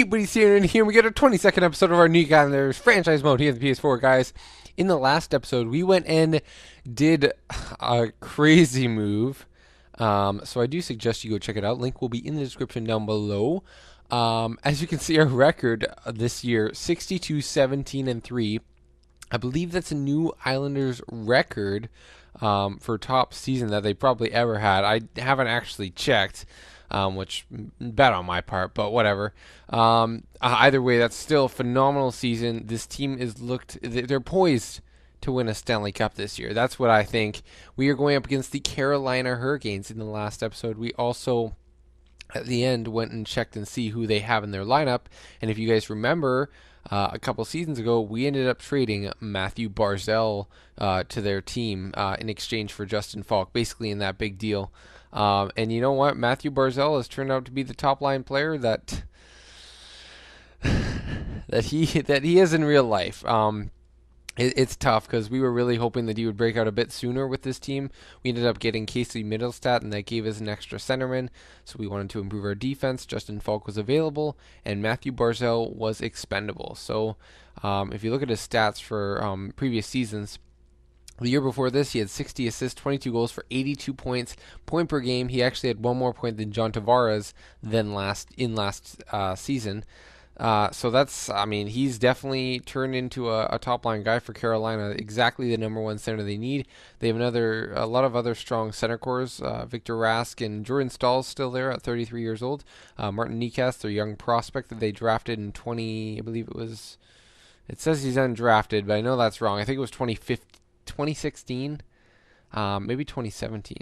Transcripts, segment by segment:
Ep.22 in here. We get our 22nd episode of our New Islanders franchise mode here on the PS4, guys. In the last episode, we went and did a crazy move. So I do suggest you go check it out. Link will be in the description down below. As you can see, our record this year, 62-17-3. I believe that's a new Islanders record for top season that they probably ever had. I haven't actually checked. Which bad on my part, but whatever. Either way, that's still a phenomenal season. This team they're poised to win a Stanley Cup this year. That's what I think. We are going up against the Carolina Hurricanes in the last episode. We also, at the end, went and checked and see who they have in their lineup. And if you guys remember, a couple seasons ago, we ended up trading Matthew Barzal to their team in exchange for Justin Falk, basically in that big deal. And you know what? Matthew Barzal has turned out to be the top line player that he is in real life. It's tough because we were really hoping that he would break out a bit sooner with this team. We ended up getting Casey Middlestat, and that gave us an extra centerman. So we wanted to improve our defense. Justin Falk was available, and Matthew Barzal was expendable. So if you look at his stats for previous seasons, the year before this, he had 60 assists, 22 goals for 82 points, point per game. He actually had one more point than John Tavares last season. So that's, he's definitely turned into a top-line guy for Carolina, exactly the number one center they need. They have a lot of other strong center cores. Victor Rask and Jordan Stahl's still there at 33 years old. Martin Necas, their young prospect that they drafted in it says he's undrafted, but I know that's wrong. I think it was 2016, maybe 2017.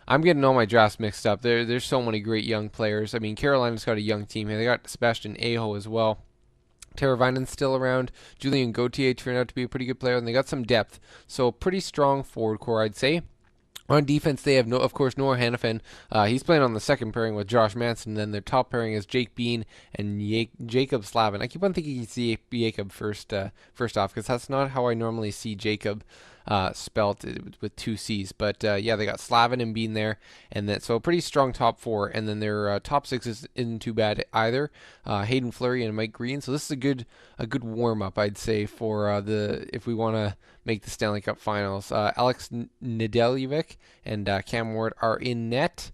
I'm getting all my drafts mixed up. There's so many great young players. I mean, Carolina's got a young team here. They got Sebastian Aho as well. Teravainen's still around. Julien Gauthier turned out to be a pretty good player, and they got some depth. So pretty strong forward core, I'd say. On defense, they have, of course, Noah Hannafin. He's playing on the second pairing with Josh Manson. And then their top pairing is Jake Bean and Jacob Slavin. I keep on thinking you see Jacob first off, because that's not how I normally see Jacob spelt with two C's. But yeah, they got Slavin and Bean there, and so a pretty strong top four. And then their top six isn't too bad either. Hayden Fleury and Mike Green. So this is a good warm up, I'd say, for if we want to make the Stanley Cup Finals. Alex Nedeljevic and Cam Ward are in net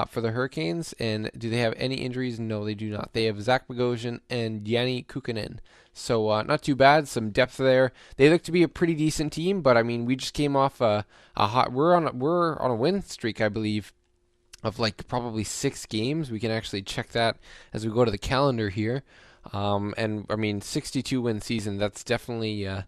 for the Hurricanes. And do they have any injuries? No, they do not. They have Zach Bogosian and Yanni Kukkonen. So not too bad. Some depth there. They look to be a pretty decent team, but I mean, we just came off a hot. We're on a win streak, I believe, of like probably 6 games. We can actually check that as we go to the calendar here. And I mean, 62 win season. That's definitely. I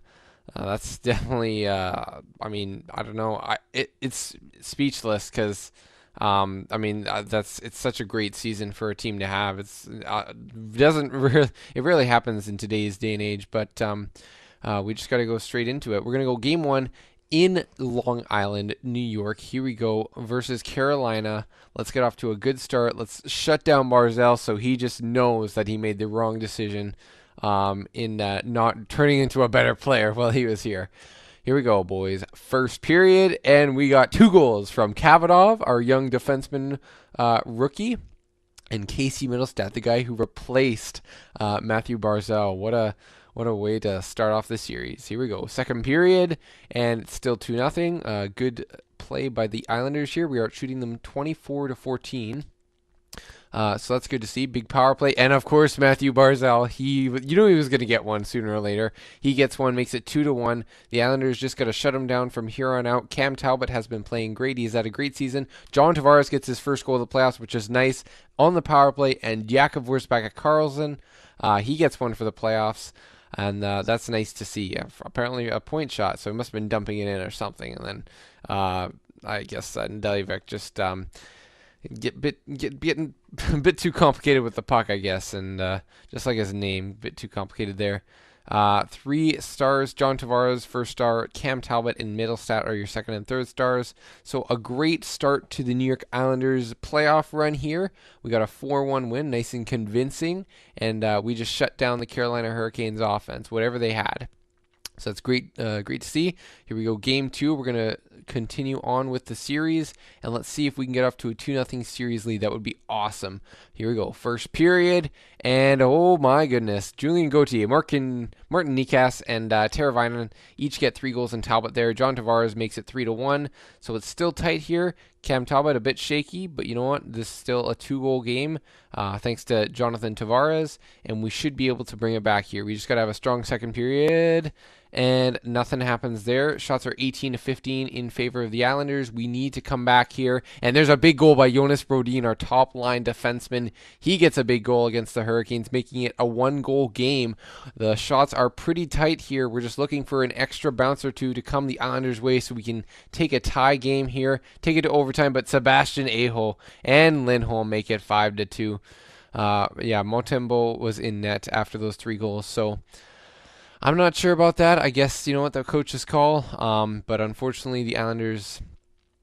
mean, I don't know. It's speechless because. It's such a great season for a team to have. It rarely happens in today's day and age, but we just got to go straight into it. We're gonna go game 1 in Long Island, New York. Here we go versus Carolina. Let's get off to a good start. Let's shut down Barzal so he just knows that he made the wrong decision in not turning into a better player while he was here. Here we go, boys. First period, and we got 2 goals from Kavadov, our young defenseman rookie, and Casey Middlestat, the guy who replaced Matthew Barzal. What a way to start off the series. Here we go. Second period, and it's still 2-0. Good play by the Islanders here. We are shooting them 24-14. So that's good to see. Big power play. And, of course, Matthew Barzal, he was going to get one sooner or later. He gets one, makes it 2-1. The Islanders just got to shut him down from here on out. Cam Talbot has been playing great. He's had a great season. John Tavares gets his first goal of the playoffs, which is nice, on the power play. And Jakob Wurzbach-Karlsson, he gets one for the playoffs. And that's nice to see. Apparently a point shot, so he must have been dumping it in or something. And then I guess Nedeljevic just... getting a bit too complicated with the puck, I guess, and just like his name, a bit too complicated there. 3 stars, John Tavares, first star, Cam Talbot and Middlestat are your second and third stars. So a great start to the New York Islanders playoff run here. We got a 4-1 win, nice and convincing, and we just shut down the Carolina Hurricanes offense, whatever they had. So that's great, great to see. Here we go, game 2. We're gonna continue on with the series, and let's see if we can get off to a 2-0 series lead. That would be awesome. Here we go, first period, and oh my goodness, Julian Gauthier, Martin Nikas, and Teravainen each get 3 goals in Talbot there. John Tavares makes it 3-1, so it's still tight here. Cam Talbot a bit shaky, but you know what? This is still a 2-goal game, thanks to Jonathan Tavares, and we should be able to bring it back here. We just got to have a strong second period, and nothing happens there. Shots are 18-15 in favor of the Islanders. We need to come back here, and there's a big goal by Jonas Brodin, our top-line defenseman. He gets a big goal against the Hurricanes, making it a 1-goal game. The shots are pretty tight here. We're just looking for an extra bounce or two to come the Islanders' way so we can take a tie game here, take it to overtime, but Sebastian Aho and Lindholm make it 5-2. Yeah, Montembeault was in net after those 3 goals, so I'm not sure about that. I guess, you know what, the coach's call. But unfortunately, the Islanders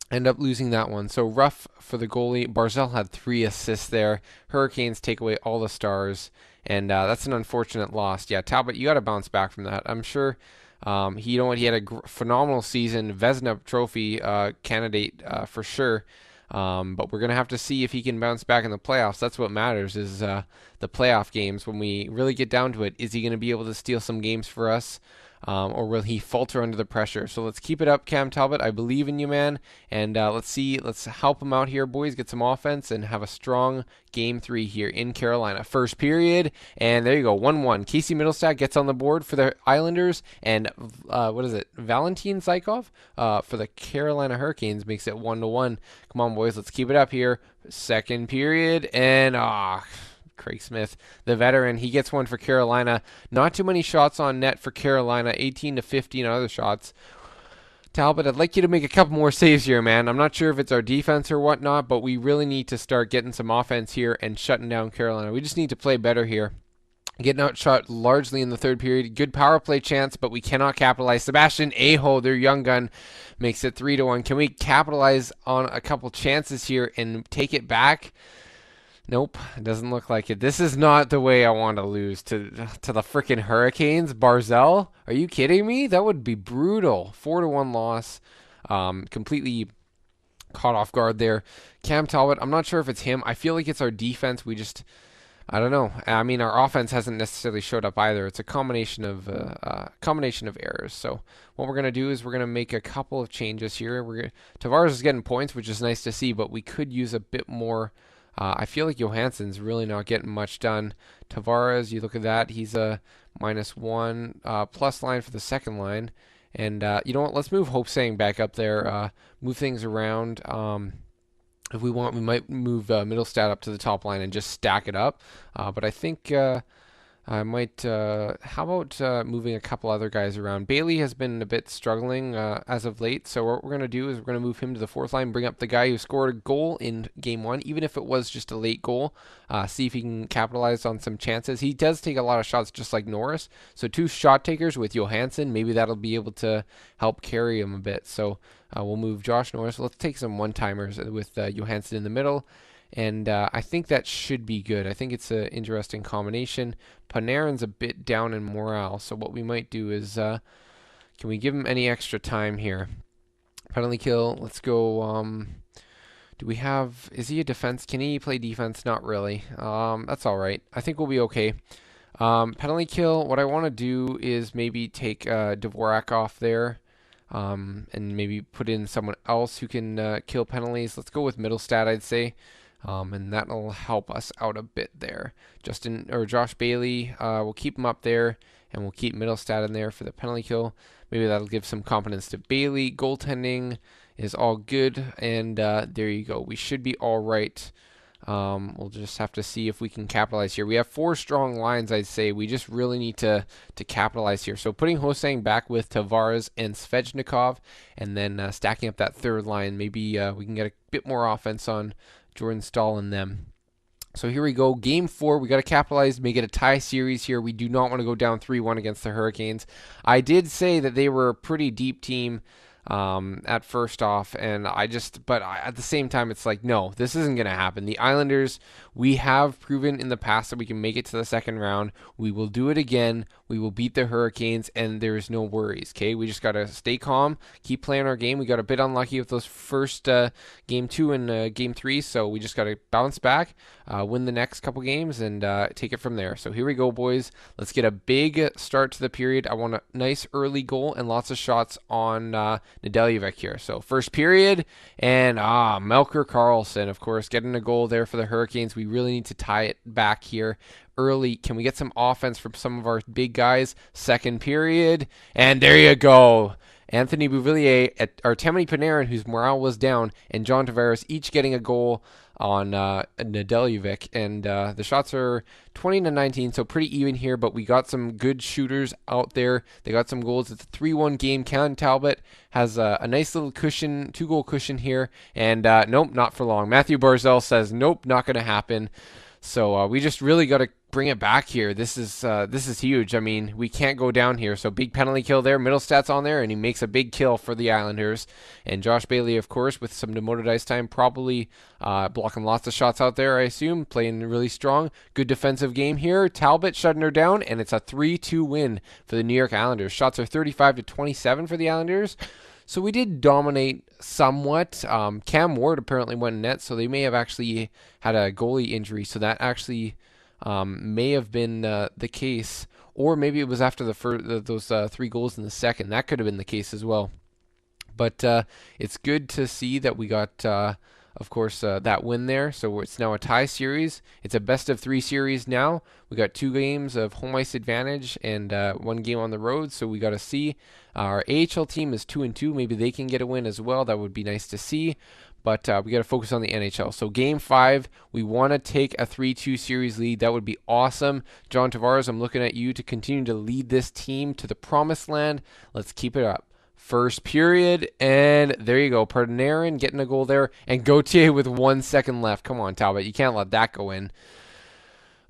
end up losing that one. So rough for the goalie. Barzal had 3 assists there. Hurricanes take away all the stars, and that's an unfortunate loss. Yeah, Talbot, you got to bounce back from that. I'm sure. He had a phenomenal season, Vezina Trophy candidate for sure. But we're going to have to see if he can bounce back in the playoffs. That's what matters, is the playoff games. When we really get down to it, is he going to be able to steal some games for us? Or will he falter under the pressure? So let's keep it up, Cam Talbot. I believe in you, man. And let's help him out here, boys. Get some offense and have a strong game 3 here in Carolina. First period, and there you go, 1-1. Casey Middlestat gets on the board for the Islanders, and Valentin Zykov for the Carolina Hurricanes makes it 1-1. Come on, boys, let's keep it up here. Second period, and Craig Smith, the veteran, he gets one for Carolina. Not too many shots on net for Carolina, 18-15 other shots. Talbot, I'd like you to make a couple more saves here, man. I'm not sure if it's our defense or whatnot, but we really need to start getting some offense here and shutting down Carolina. We just need to play better here. Getting outshot largely in the third period. Good power play chance, but we cannot capitalize. Sebastian Aho, their young gun, makes it 3-1. Can we capitalize on a couple chances here and take it back? Nope, it doesn't look like it. This is not the way I want to lose to the freaking Hurricanes. Barzal, are you kidding me? That would be brutal. 4-1 loss. Completely caught off guard there. Cam Talbot, I'm not sure if it's him. I feel like it's our defense. I don't know. I mean, our offense hasn't necessarily showed up either. It's a combination of errors. So what we're gonna do is we're gonna make a couple of changes here. Tavares is getting points, which is nice to see, but we could use a bit more. I feel like Johansson's really not getting much done. Tavares, you look at that, he's a -1 plus line for the second line. And you know what, let's move Hope-Sang back up there, move things around. If we want, we might move Middlestat up to the top line and just stack it up. But I think I might, how about moving a couple other guys around? Bailey has been a bit struggling as of late, so what we're going to do is we're going to move him to the 4th line, bring up the guy who scored a goal in Game 1, even if it was just a late goal, see if he can capitalize on some chances. He does take a lot of shots just like Norris, so 2 shot takers with Johansson, maybe that'll be able to help carry him a bit. So we'll move Josh Norris. Let's take some one-timers with Johansson in the middle. And I think that should be good. I think it's an interesting combination. Panarin's a bit down in morale, so what we might do is, can we give him any extra time here? Penalty kill, let's go, do we have, is he a defense? Can he play defense? Not really. That's all right. I think we'll be okay. Penalty kill, what I want to do is maybe take Dvorak off there. And maybe put in someone else who can kill penalties. Let's go with Middlestat, I'd say. And that'll help us out a bit there. Josh Bailey, we'll keep him up there, and we'll keep Middlestat in there for the penalty kill. Maybe that'll give some confidence to Bailey. Goaltending is all good, and there you go. We should be all right. We'll just have to see if we can capitalize here. We have 4 strong lines, I'd say. We just really need to capitalize here. So putting Hope-Sang back with Tavares and Svechnikov, and then stacking up that 3rd line. Maybe we can get a bit more offense on Jordan Stahl and them. So here we go. Game 4. We got to capitalize, make it a tie series here. We do not want to go down 3-1 against the Hurricanes. I did say that they were a pretty deep team at first off, and at the same time, it's like, no, this isn't going to happen. The Islanders, we have proven in the past that we can make it to the second round. We will do it again. We will beat the Hurricanes, and there's no worries, okay? We just got to stay calm, keep playing our game. We got a bit unlucky with those first Game 2 and Game 3, so we just got to bounce back, win the next couple games, and take it from there. So here we go, boys. Let's get a big start to the period. I want a nice early goal and lots of shots on Nedeljevic here. So first period, and Melker Karlsson, of course, getting a goal there for the Hurricanes. We really need to tie it back here early. Can we get some offense from some of our big guys? Second period, and there you go. Anthony Beauvillier, Artemi Panarin, whose morale was down, and John Tavares each getting a goal on Nedeljevic, and the shots are 20-19, so pretty even here, but we got some good shooters out there. They got some goals. It's a 3-1 game. Cam Talbot has a nice little cushion, 2-goal cushion here, and nope, not for long. Matthew Barzal says, nope, not going to happen. So we just really got to bring it back here. This is huge. I mean, we can't go down here. So big penalty kill there. Middlestad's on there, and he makes a big kill for the Islanders. And Josh Bailey, of course, with some demoted ice time, probably blocking lots of shots out there, I assume. Playing really strong. Good defensive game here. Talbot shutting her down, and it's a 3-2 win for the New York Islanders. Shots are 35-27 for the Islanders. So we did dominate somewhat. Cam Ward apparently went in net, so they may have actually had a goalie injury. So that actually may have been the case, or maybe it was after those 3 goals in the second. That could have been the case as well. But it's good to see that we got, of course, that win there. So it's now a tie series. It's a best-of-3 series now. We got 2 games of home ice advantage and 1 game on the road. So we got to see. Our AHL team is 2-2. Maybe they can get a win as well. That would be nice to see. But we got to focus on the NHL. So Game 5, we want to take a 3-2 series lead. That would be awesome. John Tavares, I'm looking at you to continue to lead this team to the promised land. Let's keep it up. First period, and there you go. Panarin getting a goal there, and Gauthier with 1 second left. Come on, Talbot. You can't let that go in.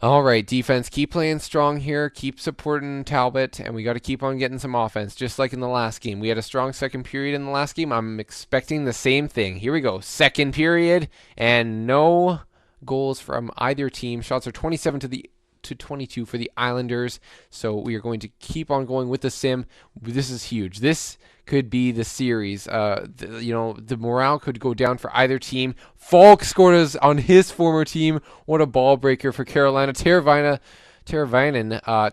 All right, defense, keep playing strong here. Keep supporting Talbot, and we got to keep on getting some offense, just like in the last game. We had a strong second period in the last game. I'm expecting the same thing. Here we go. Second period, and no goals from either team. Shots are 27-22 for the Islanders. So we are going to keep on going with the sim. This is huge. This could be the series. The morale could go down for either team. Falk scored on his former team. What a ball breaker for Carolina. Teravainen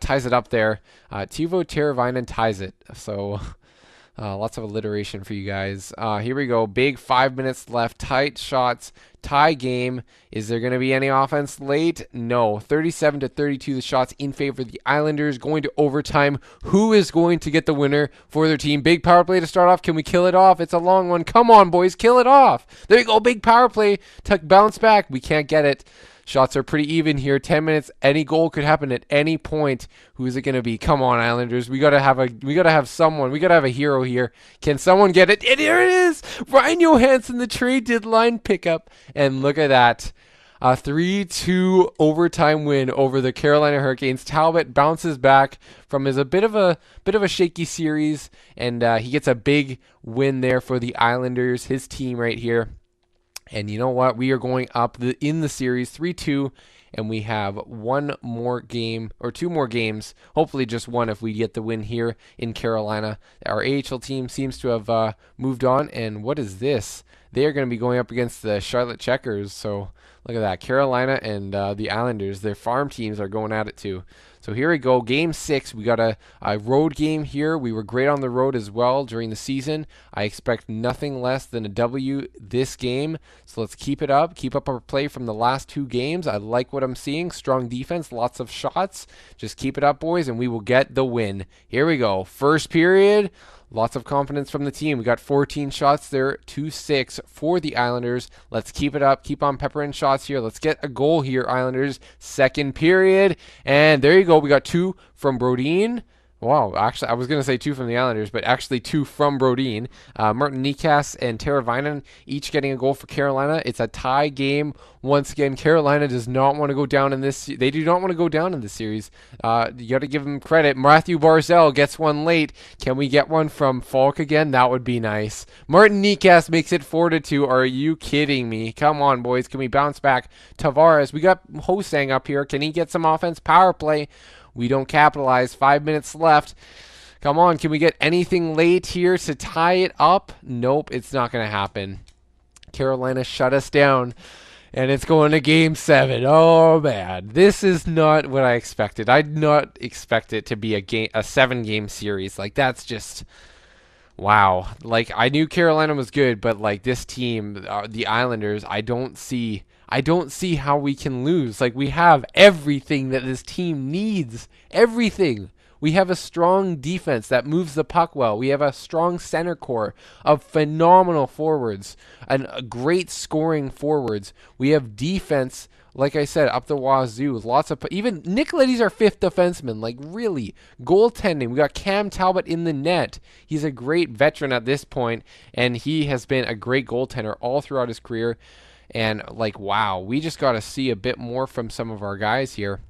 ties it up there. Teuvo Teravainen ties it. So lots of alliteration for you guys. Here we go. Big 5 minutes left. Tight shots. Tie game. Is there going to be any offense late? No. 37-32 the shots in favor of the Islanders. Going to overtime. Who is going to get the winner for their team? Big power play to start off. Can we kill it off? It's a long one. Come on, boys. Kill it off. There you go. Big power play to bounce back. We can't get it. Shots are pretty even here. 10 minutes. Any goal could happen at any point. Who is it going to be? Come on, Islanders. We gotta have someone. We gotta have a hero here. Can someone get it? And here it is. Ryan Johansson, the trade deadline pickup. And look at that. A 3-2 overtime win over the Carolina Hurricanes. Talbot bounces back from a bit of a shaky series, and he gets a big win there for the Islanders, his team right here. And you know what? We are going up in the series 3-2, and we have 1 more game or 2 more games. Hopefully just 1 if we get the win here in Carolina. Our AHL team seems to have moved on. And what is this? They are going to be going up against the Charlotte Checkers. So look at that. Carolina and the Islanders, their farm teams are going at it too. So here we go. Game 6. We got a road game here. We were great on the road as well during the season. I expect nothing less than a W this game. So let's keep it up. Keep up our play from the last 2 games. I like what I'm seeing. Strong defense. Lots of shots. Just keep it up, boys, and we will get the win. Here we go. First period. Lots of confidence from the team. We got 14 shots there, 2-6 for the Islanders. Let's keep it up. Keep on peppering shots here. Let's get a goal here, Islanders. Second period. And there you go. We got 2 from Brodin. Wow, actually, I was going to say 2 from the Islanders, but actually 2 from Brodin. Martin Necas and Teravainen each getting a goal for Carolina. It's a tie game. Once again, Carolina does not want to go down in this. They do not want to go down in this series. You got to give them credit. Matthew Barzal gets one late. Can we get one from Falk again? That would be nice. Martin Necas makes it 4-2. Are you kidding me? Come on, boys. Can we bounce back? Tavares. We got Hosang up here. Can he get some offense? Power play. We don't capitalize. 5 minutes left. Come on, can we get anything late here to tie it up? Nope, it's not going to happen. Carolina shut us down, and it's going to Game 7. Oh, man. This is not what I expected. I did not expect it to be a 7-game series. Like, that's just... Wow. Like, I knew Carolina was good, but, like, this team, the Islanders, I don't see how we can lose. Like, we have everything that this team needs. Everything. We have a strong defense that moves the puck well. We have a strong center core of phenomenal forwards and great scoring forwards. We have defense, like I said, up the wazoo. Lots of even Nick Leddy's our 5th defenseman. Like, really, goaltending. We got Cam Talbot in the net. He's a great veteran at this point, and he has been a great goaltender all throughout his career. And like, wow, we just got to see a bit more from some of our guys here.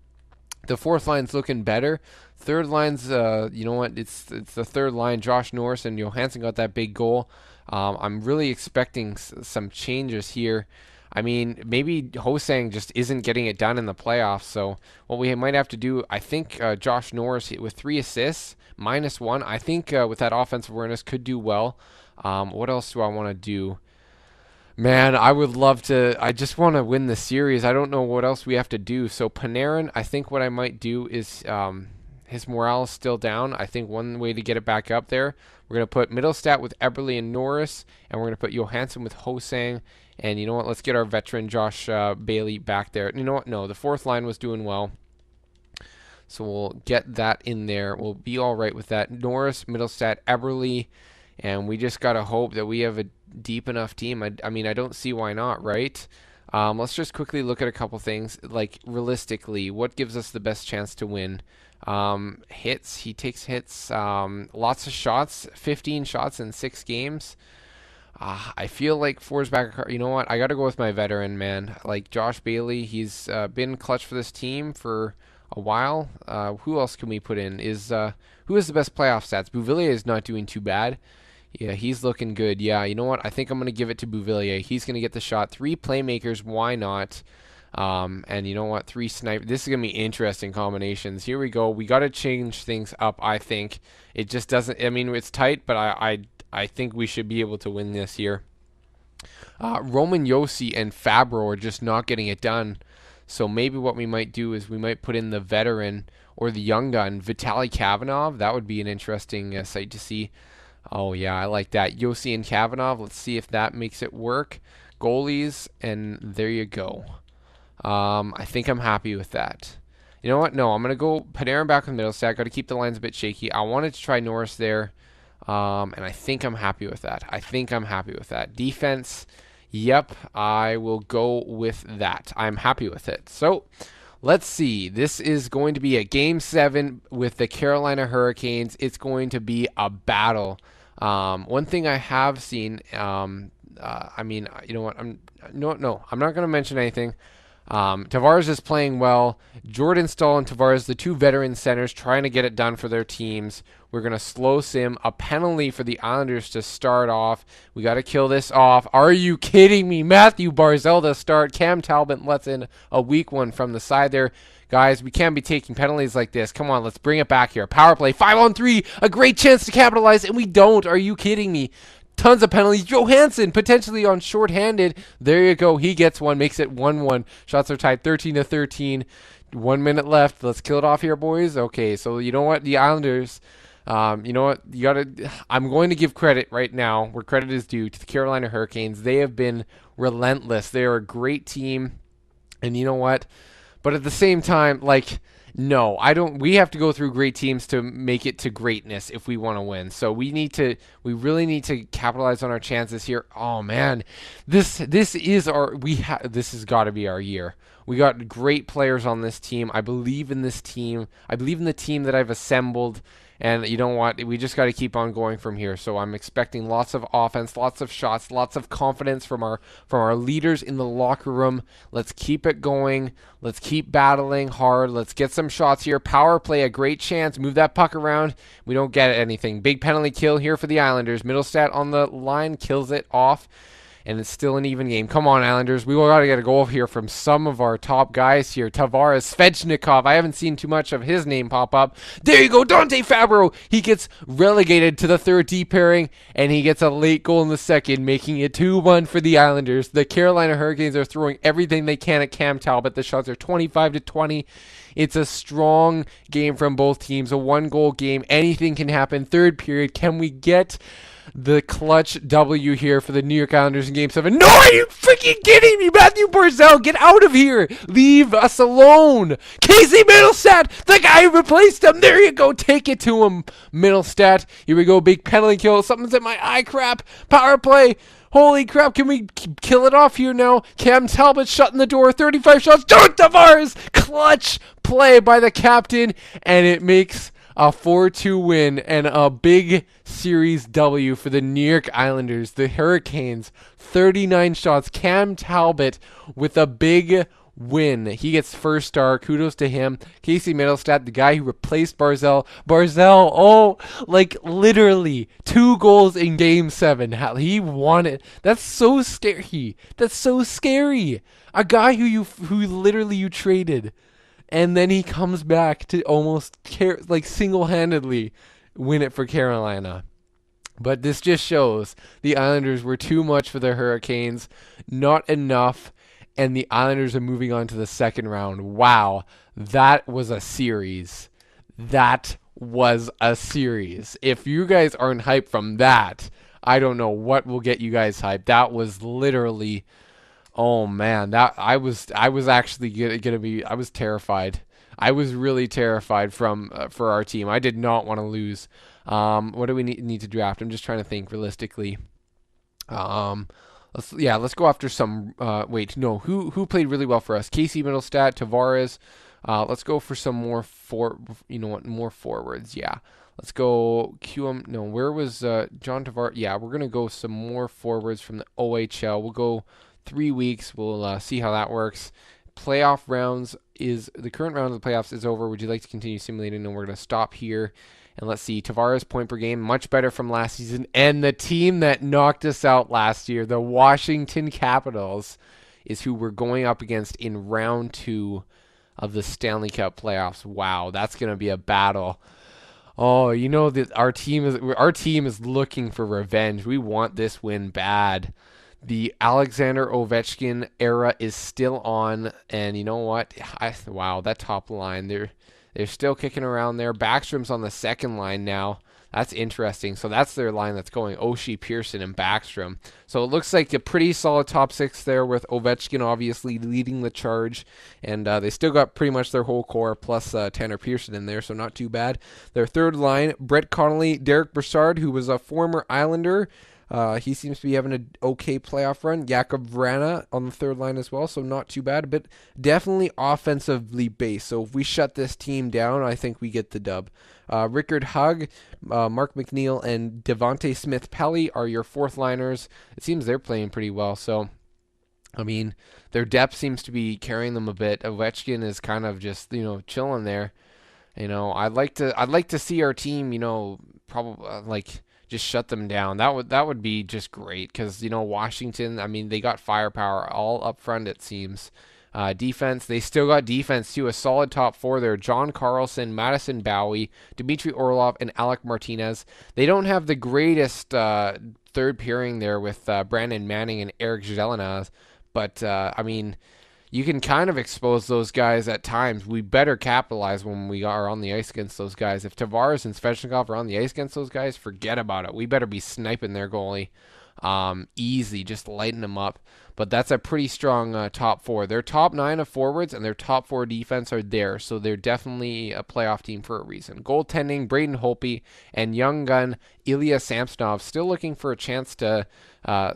The 4th line's looking better. 3rd line's, you know what? It's the 3rd line. Josh Norris and Johansson got that big goal. I'm really expecting some changes here. I mean, maybe Hosang just isn't getting it done in the playoffs. So what we might have to do, I think Josh Norris with 3 assists, -1. I think with that offensive awareness could do well. What else do I want to do? Man, I would love to. I just want to win the series. I don't know what else we have to do. So Panarin, I think what I might do is his morale is still down. I think one way to get it back up there, we're going to put Middlestat with Eberle and Norris, and we're going to put Johansson with Hosang. And you know what? Let's get our veteran Josh Bailey back there. You know what? No, the 4th line was doing well. So we'll get that in there. We'll be all right with that. Norris, Middlestat, Eberle, and we just got to hope that we have a deep enough team. I mean, I don't see why not, right? Let's just quickly look at a couple things. Like, realistically, what gives us the best chance to win? Hits. He takes hits. Lots of shots. 15 shots in 6 games. I feel like Forsback, you know what? I got to go with my veteran, man. Like Josh Bailey, he's been clutch for this team for a while. Who else can we put in? Who has the best playoff stats? Bouvillier is not doing too bad. Yeah, he's looking good. Yeah, you know what? I think I'm going to give it to Bouvillier. He's going to get the shot. 3 playmakers, why not? And you know what? 3 sniper. This is going to be interesting combinations. Here we go. We got to change things up, I think. It just doesn't, I mean, it's tight, but I think we should be able to win this here. Roman Josi and Fabro are just not getting it done. So maybe what we might do is we might put in the veteran or the young gun, Vitaly Kavanov. That would be an interesting sight to see. Oh, yeah, I like that. Josi and Kavanov. Let's see if that makes it work. Goalies, and there you go. I think I'm happy with that. You know what? No, I'm going to go Panarin back with Middlestat. Got to keep the lines a bit shaky. I wanted to try Norris there. And I think I'm happy with that. Defense, yep, I will go with that. I'm happy with it. So, let's see. This is going to be a Game 7 with the Carolina Hurricanes. It's going to be a battle. One thing I have seen, I mean, you know what? I'm not going to mention anything. Tavares is playing well. Jordan Staal and Tavares, the 2 veteran centers, trying to get it done for their teams. We're going to slow sim. A penalty for the Islanders to start off. We got to kill this off. Are you kidding me? Matthew Barzal to start. Cam Talbot lets in a weak one from the side there. Guys, we can't be taking penalties like this. Come on, let's bring it back here. Power play, 5-on-3. A great chance to capitalize, and we don't. Are you kidding me? Tons of penalties. Johansson potentially on shorthanded. There you go. He gets one, makes it 1-1. Shots are tied 13-13. 1 minute left. Let's kill it off here, boys. Okay, so you know what? The Islanders, you know what? I'm going to give credit right now where credit is due to the Carolina Hurricanes. They have been relentless. They are a great team. And you know what? But at the same time, like, no, we have to go through great teams to make it to greatness if we want to win. So we really need to capitalize on our chances here. Oh man, this has got to be our year. We got great players on this team. I believe in this team. I believe in the team that I've assembled. And you know what? We just got to keep on going from here. So I'm expecting lots of offense, lots of shots, lots of confidence from our leaders in the locker room. Let's keep it going. Let's keep battling hard. Let's get some shots here. Power play, a great chance. Move that puck around. We don't get anything. Big penalty kill here for the Islanders. Middlestat on the line kills it off. and it's still an even game. Come on, Islanders. We got to get a goal here from some of our top guys here. Tavares Svechnikov. I haven't seen too much of his name pop up. There you go. Dante Fabro. He gets relegated to the third D pairing, and he gets a late goal in the second, making it 2-1 for the Islanders. The Carolina Hurricanes are throwing everything they can at Cam Talbot. The shots are 25-20. It's a strong game from both teams, a one-goal game. Anything can happen. Third period, can we get the clutch W here for the New York Islanders in Game 7? No, are you freaking kidding me? Matthew Barzal, get out of here. Leave us alone. Casey Middlestat, the guy who replaced him. There you go. Take it to him, Middlestat. Here we go. Big penalty kill. Something's in my eye. Crap. Power play. Holy crap, can we kill it off here now? Cam Talbot shutting the door, 35 shots. Don't Tavares! Clutch play by the captain, and it makes a 4-2 win and a big series W for the New York Islanders. The Hurricanes, 39 shots. Cam Talbot with a big win. He gets first star. Kudos to him. Casey Middlestat, the guy who replaced Barzal. Barzal, like literally 2 goals in Game 7. He won it. That's so scary. That's so scary. A guy who literally you traded, and then he comes back to almost single-handedly win it for Carolina. But this just shows the Islanders were too much for the Hurricanes, not enough, and the Islanders are moving on to the second round. Wow, that was a series. That was a series. If you guys aren't hyped from that, I don't know what will get you guys hyped. That was literally, oh man, that I was actually gonna be. I was terrified. I was really terrified for our team. I did not want to lose. What do we need to draft? I'm just trying to think realistically. Let's go after some. Who played really well for us? Casey Middlestat, Tavares. Let's go for some more more forwards. Yeah, let's go QM. No, where was John Tavares? Yeah, we're gonna go some more forwards from the OHL. We'll go 3 weeks. We'll see how that works. Playoff rounds the current round of the playoffs is over. Would you like to continue simulating? And we're gonna stop here. And let's see, Tavares point per game, much better from last season. And the team that knocked us out last year, the Washington Capitals, is who we're going up against in round 2 of the Stanley Cup playoffs. Wow, that's going to be a battle. Oh, you know that our team is looking for revenge. We want this win bad. The Alexander Ovechkin era is still on, and you know what? Wow, that top line, they're still kicking around there. Backstrom's on the second line now. That's interesting. So that's their line that's going. Oshie, Pearson, and Backstrom. So it looks like a pretty solid top 6 there with Ovechkin obviously leading the charge. And they still got pretty much their whole core plus Tanner Pearson in there, so not too bad. Their third line, Brett Connolly, Derek Brassard, who was a former Islander. He seems to be having an okay playoff run. Jakub Vrana on the third line as well, so not too bad, but definitely offensively based. So if we shut this team down, I think we get the dub. Rickard Hugg, Mark McNeil, and Devontae Smith-Pelly are your fourth liners. It seems they're playing pretty well, so I mean, their depth seems to be carrying them a bit. Ovechkin is kind of just, chilling there. I'd like to see our team, probably just shut them down. That would be just great because Washington, I mean, they got firepower all up front, it seems. Defense, they still got defense too. A solid top 4 there. John Carlson, Madison Bowie, Dmitry Orlov, and Alec Martinez. They don't have the greatest third pairing there with Brandon Manning and Eric Zelenaz, but I mean, you can kind of expose those guys at times. We better capitalize when we are on the ice against those guys. If Tavares and Svechnikov are on the ice against those guys, forget about it. We better be sniping their goalie easy, just lighten them up. But that's a pretty strong top 4. Their top 9 of forwards and their top 4 defense are there, so they're definitely a playoff team for a reason. Goaltending, Braden Holtby, and young gun Ilya Samsonov still looking for a chance to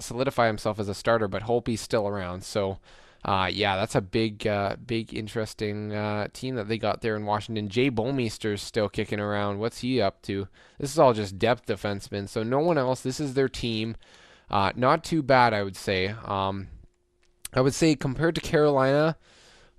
solidify himself as a starter, but Holtby's still around, so... that's a big, interesting team that they got there in Washington. Jay Bomeister's still kicking around. What's he up to? This is all just depth defensemen, so no one else. This is their team. Not too bad, I would say. I would say compared to Carolina,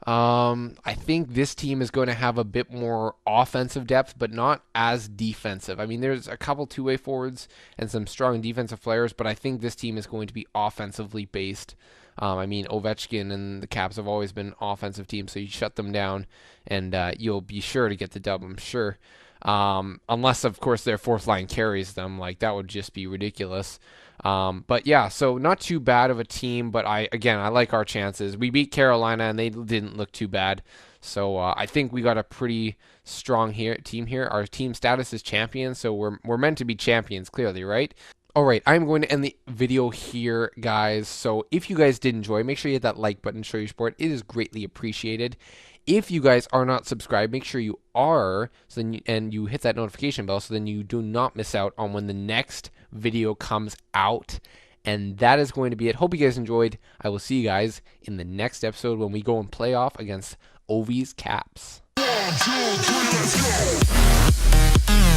I think this team is going to have a bit more offensive depth, but not as defensive. I mean, there's a couple two-way forwards and some strong defensive players, but I think this team is going to be offensively based. I mean, Ovechkin and the Caps have always been offensive teams, so you shut them down, and you'll be sure to get the dub, I'm sure. Unless, of course, their fourth line carries them. Like, that would just be ridiculous. But yeah, so not too bad of a team, but I like our chances. We beat Carolina and they didn't look too bad. So I think we got a pretty strong team here. Our team status is champions, so we're meant to be champions, clearly, right? All right, I'm going to end the video here, guys. So if you guys did enjoy, make sure you hit that like button, show your support. It is greatly appreciated. If you guys are not subscribed, make sure you are, so then and you hit that notification bell so then you do not miss out on when the next video comes out. And that is going to be it. Hope you guys enjoyed. I will see you guys in the next episode when we go and play off against Ovi's Caps. 1, 2, 3, let's go!